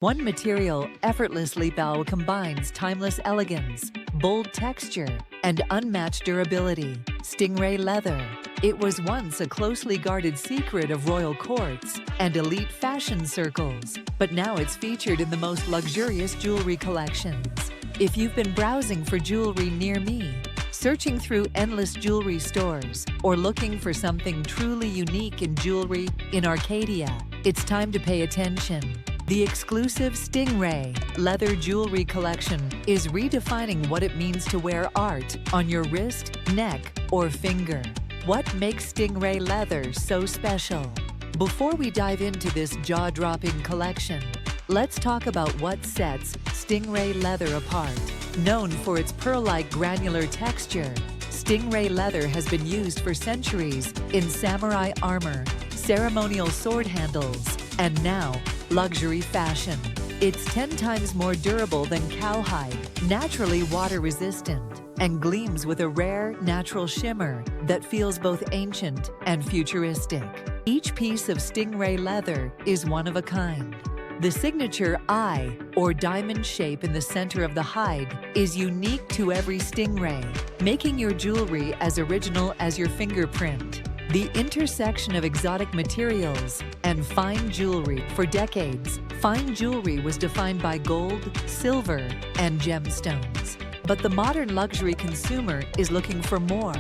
One material effortlessly bow combines timeless elegance, bold texture, and unmatched durability. Stingray leather. It was once a closely guarded secret of royal courts and elite fashion circles, but now it's featured in the most luxurious jewelry collections. If you've been browsing for jewelry near me, searching through endless jewelry stores, or looking for something truly unique in jewelry in Arcadia, it's time to pay attention. The exclusive Stingray leather jewelry collection is redefining what it means to wear art on your wrist, neck, or finger. What makes Stingray leather so special? Before we dive into this jaw-dropping collection, let's talk about what sets Stingray leather apart. Known for its pearl-like granular texture, Stingray leather has been used for centuries in samurai armor, ceremonial sword handles, and now, luxury fashion. It's 10 times more durable than cowhide, naturally water-resistant, and gleams with a rare, natural shimmer that feels both ancient and futuristic. Each piece of Stingray leather is one of a kind. The signature eye, or diamond shape in the center of the hide, is unique to every Stingray, making your jewelry as original as your fingerprint. The intersection of exotic materials and fine jewelry. For decades, fine jewelry was defined by gold, silver, and gemstones. But the modern luxury consumer is looking for more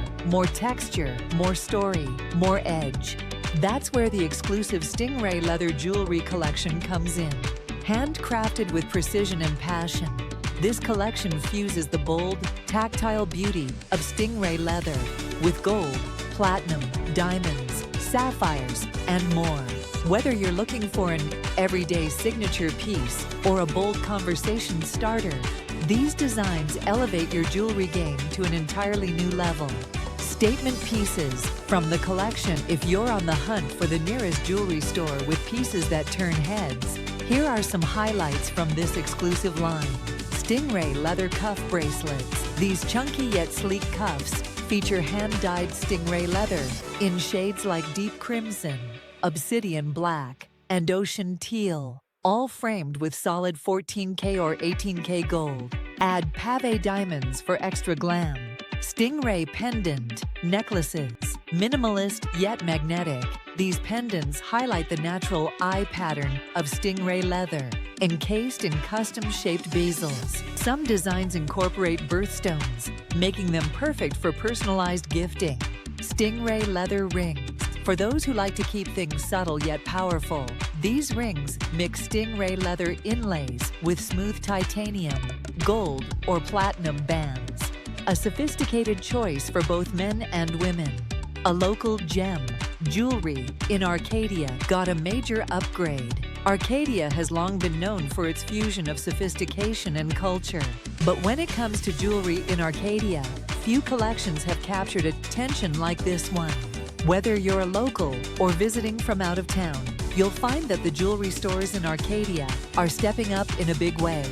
texture, more story, more edge. That's where the exclusive Stingray leather jewelry collection comes in. Handcrafted with precision and passion, this collection fuses the bold, tactile beauty of Stingray leather with gold, platinum, diamonds, sapphires, and more. Whether you're looking for an everyday signature piece or a bold conversation starter, these designs elevate your jewelry game to an entirely new level. Statement pieces from the collection. If you're on the hunt for the nearest jewelry store with pieces that turn heads, here are some highlights from this exclusive line. Stingray leather cuff bracelets. These chunky yet sleek cuffs feature hand-dyed Stingray leather in shades like deep crimson, obsidian black, and ocean teal, all framed with solid 14K or 18K gold. Add pave diamonds for extra glam. Stingray pendant necklaces. Minimalist yet magnetic, these pendants highlight the natural eye pattern of Stingray leather, encased in custom-shaped bezels. Some designs incorporate birthstones, making them perfect for personalized gifting. Stingray leather rings. For those who like to keep things subtle yet powerful, these rings mix Stingray leather inlays with smooth titanium, gold, or platinum bands. A sophisticated choice for both men and women. A local gem, jewelry in Arcadia got a major upgrade. Arcadia has long been known for its fusion of sophistication and culture. But when it comes to jewelry in Arcadia, few collections have captured attention like this one. Whether you're a local or visiting from out of town, you'll find that the jewelry stores in Arcadia are stepping up in a big way.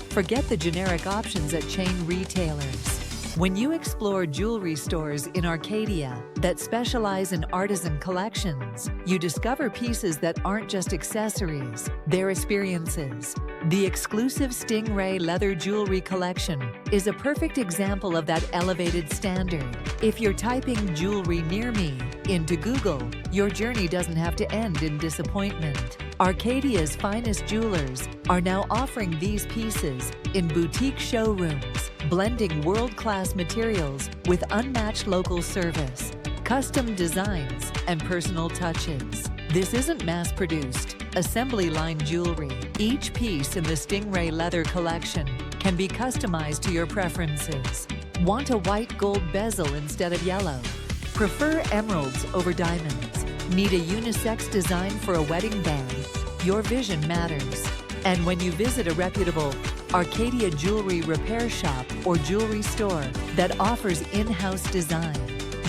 Forget the generic options at chain retailers. When you explore jewelry stores in Arcadia that specialize in artisan collections, you discover pieces that aren't just accessories, they're experiences. The exclusive Stingray leather jewelry collection is a perfect example of that elevated standard. If you're typing jewelry near me into Google, your journey doesn't have to end in disappointment. Arcadia's finest jewelers are now offering these pieces in boutique showrooms, blending world-class materials with unmatched local service, custom designs, and personal touches. This isn't mass-produced, assembly-line jewelry. Each piece in the Stingray leather collection can be customized to your preferences. Want a white gold bezel instead of yellow? Prefer emeralds over diamonds? Need a unisex design for a wedding band? Your vision matters. And when you visit a reputable Arcadia jewelry repair shop or jewelry store that offers in-house design,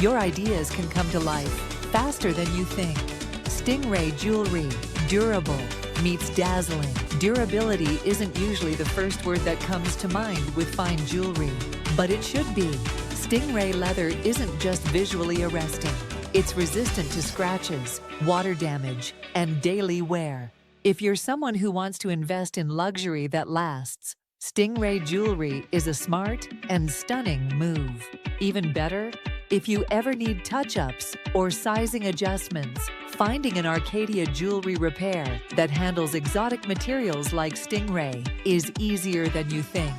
your ideas can come to life faster than you think. Stingray jewelry, durable meets dazzling. Durability isn't usually the first word that comes to mind with fine jewelry, but it should be. Stingray leather isn't just visually arresting. It's resistant to scratches, water damage, and daily wear. If you're someone who wants to invest in luxury that lasts, Stingray jewelry is a smart and stunning move. Even better, if you ever need touch-ups or sizing adjustments, finding an Arcadia jewelry repair that handles exotic materials like Stingray is easier than you think.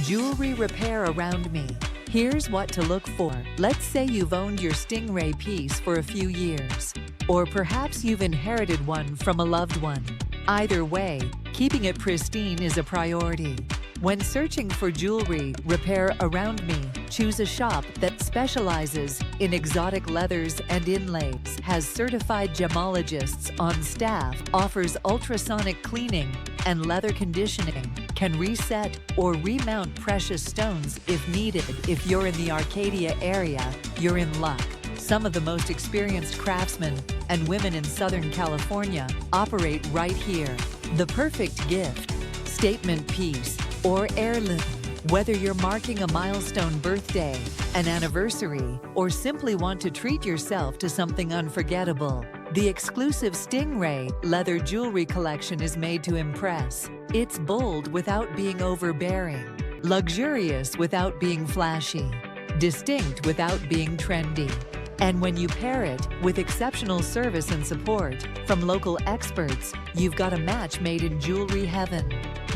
Jewelry repair around me. Here's what to look for. Let's say you've owned your Stingray piece for a few years, or perhaps you've inherited one from a loved one. Either way, keeping it pristine is a priority. When searching for jewelry repair around me, choose a shop that specializes in exotic leathers and inlays, has certified gemologists on staff, offers ultrasonic cleaning and leather conditioning, can reset or remount precious stones if needed. If you're in the Arcadia area, you're in luck. Some of the most experienced craftsmen and women in Southern California operate right here. The perfect gift, statement piece, or heirloom. Whether you're marking a milestone birthday, an anniversary, or simply want to treat yourself to something unforgettable, the exclusive Stingray leather jewelry collection is made to impress. It's bold without being overbearing, luxurious without being flashy, distinct without being trendy. And when you pair it with exceptional service and support from local experts, you've got a match made in jewelry heaven.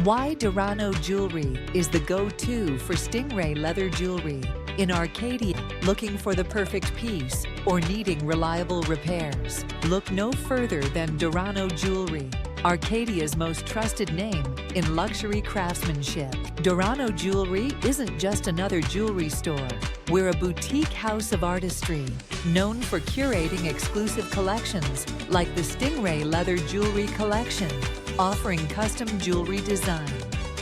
Why Dorano Jewelry is the go-to for Stingray leather jewelry. In Arcadia, looking for the perfect piece or needing reliable repairs, look no further than Dorano Jewelry, Arcadia's most trusted name in luxury craftsmanship. Dorano Jewelry isn't just another jewelry store. We're a boutique house of artistry, known for curating exclusive collections like the Stingray Leather Jewelry Collection, offering custom jewelry design,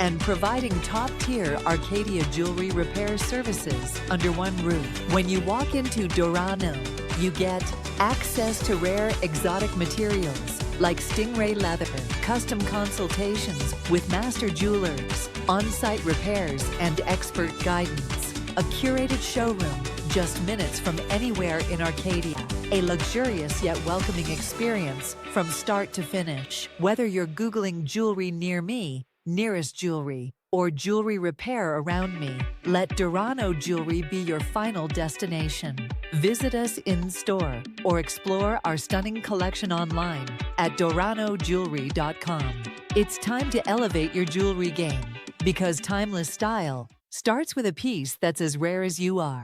and providing top-tier Arcadia jewelry repair services under one roof. When you walk into Dorano, you get access to rare exotic materials like Stingray leather, custom consultations with master jewelers, on-site repairs and expert guidance, a curated showroom just minutes from anywhere in Arcadia, a luxurious yet welcoming experience from start to finish. Whether you're Googling jewelry near me, nearest jewelry, or jewelry repair around me, let Dorano Jewelry be your final destination. Visit us in-store or explore our stunning collection online at DoranoJewelry.com. It's time to elevate your jewelry game, because timeless style starts with a piece that's as rare as you are.